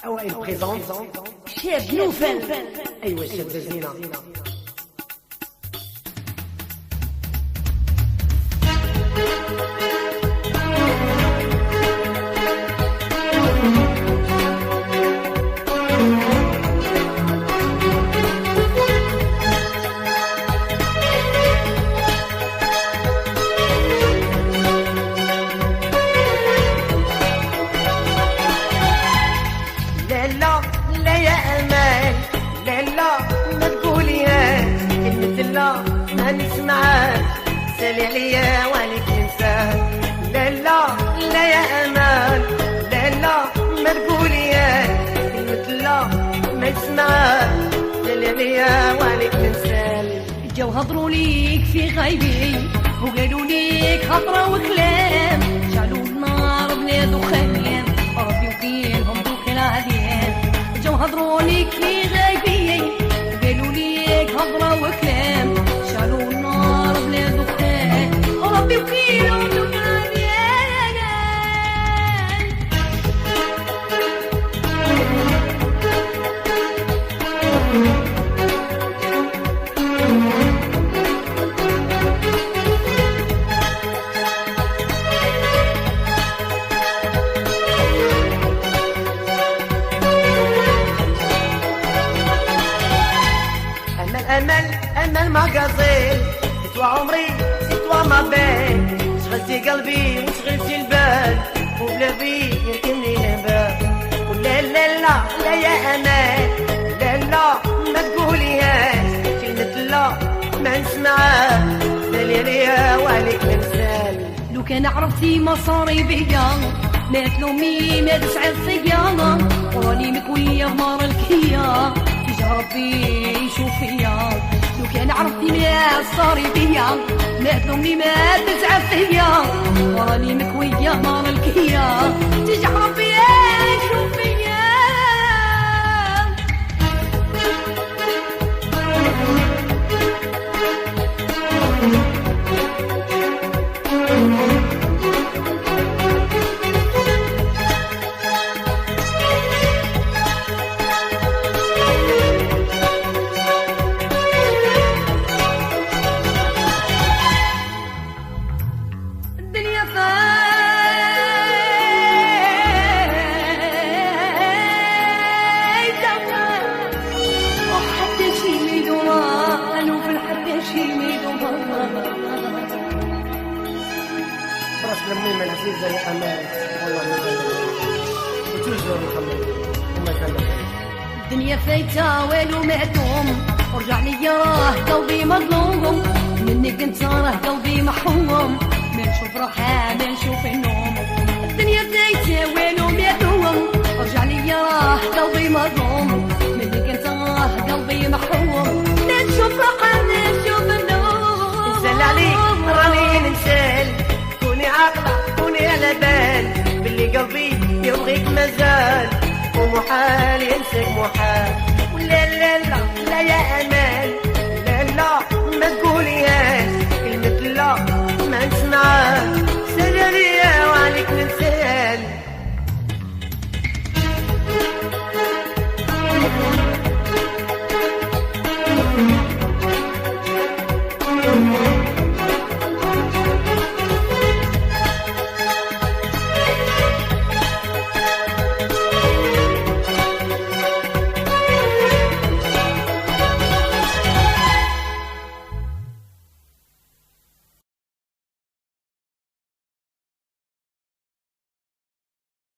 أوائل بريزون شاب نوفل. أيوة شاب زينة. لا يا أمان، لا ما تقوليهاش كلمة لا ما نسمعهاش، سالي عليا وعليك ننساه. لا يا أمان، لا ما تقوليهاش كلمة لا ما نسمعهاش، سالي عليا وعليك ننساه. جاو هضروا ليك في غيبي وقالوا ليك خطرة وكلام، شعلوا النار بلا دخان ربي وكيلهم دوك العديان. جاو هضروا ليك في غيبي قالوا ليك هضرة وكلام، شعلوا النار بلا دخان ربي وكيلهم دوك العديان. أمل ما قصير ستوى عمري ستوى ما بين، شغلتي قلبي وشغلتي البال وبلا بي يركنني الهبال. لا يا أمان، لا ما تقوليهاش كلمة لا ما نسمعهاش، سالي عليا وعليك ننسال. لو كان عرفتي مصاري بيا ما تلومي ما تسعد فيا، وراني مكوية بنار الكيا ربي يشوف فيا. لو كان عرفتي ما صاري بيا ما تلومني ما تزعل فيا، وراني مكوية نار الكيا تجع ربي يشوف فيا. براس المهم العزيزة يا أمان، والله ما زال وتوجور نخمم وما زال. الدنيا فايتة والو معدوم، ورجع لي راه قلبي مظلوم، منك انت راه قلبي محروم، ما نشوف راحة ما نشوف النوم. الدنيا فايتة والو معدوم، ورجع لي راه قلبي مظلوم، منك انت راه قلبي محروم، ما نشوف راحة ما نشوف النوم. نسال عليك راني نسال، كوني عاقلة كوني على بال باللي قلبي يبغيك مازال، ومحال ينساك محال. لا يا أمان، لا ما تقوليهاش